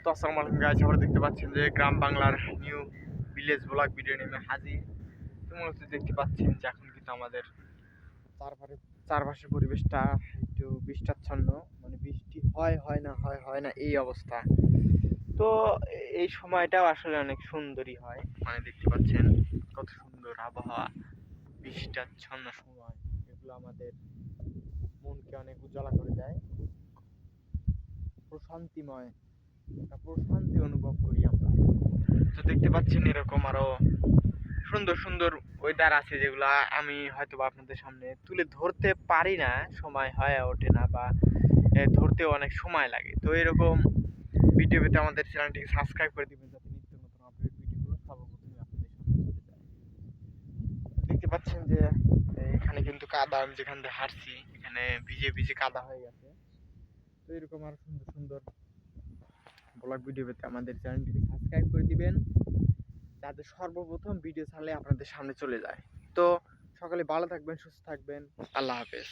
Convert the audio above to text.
তো আসসালামু আলাইকুম গাইস, আপনারা দেখতে পাচ্ছেন যে গ্রাম বাংলার নিউ ভিলেজ ব্লগ ভিডিও নেমে হাজির। তো মূলত দেখতে পাচ্ছেন যে এখন কিন্তু আমাদের চারপাশের পরিবেশটা একটু বৃষ্টাচ্ছন্ন, মানে বৃষ্টি হয় না এই অবস্থা। তো এই সময়টাও আসলে অনেক সুন্দরই হয়, মানে দেখতে পাচ্ছেন কত সুন্দর আবহাওয়া, বৃষ্টাচ্ছন্ন সময়, এগুলো আমাদের মনকে অনেক উজ্জ্বলা করে দেয়, প্রশান্তিময় একটা প্রশান্তি অনুভব করি আমরা। তো দেখতে পাচ্ছেন এরকম আরো সুন্দর সুন্দর ওয়েদার আছে, যেগুলো আমি হয়তো বা আপনাদের সামনে তুলে ধরতে পারি না, সময় হয়ে ওঠে না, বা ধরতেও অনেক সময় লাগে। তো এরকম ভিডিও পেতে আমাদের চ্যানেলটিকে সাবস্ক্রাইব করে দিবেন, যাতে নিত্য নতুন আপডেট ভিডিওগুলো সর্বপ্রথমে আপনাদের সামনে চলে যায়। দেখতে পাচ্ছেন যে এখানে কিন্তু কাদা, আমি যেখান দিয়ে হাঁটছি এখানে ভিজে ভিজে কাদা হয়ে গেছে। তো এরকম আরো সুন্দর সুন্দর ব্লগ ভিডিও পেতে আমাদের চ্যানেলটিকে সাবস্ক্রাইব করে দিবেন, যাতে সর্বপ্রথম ভিডিও ছাড়লে আপনাদের সামনে চলে যায়। তো সকালে ভালো থাকবেন, সুস্থ থাকবেন, আল্লাহ হাফেজ।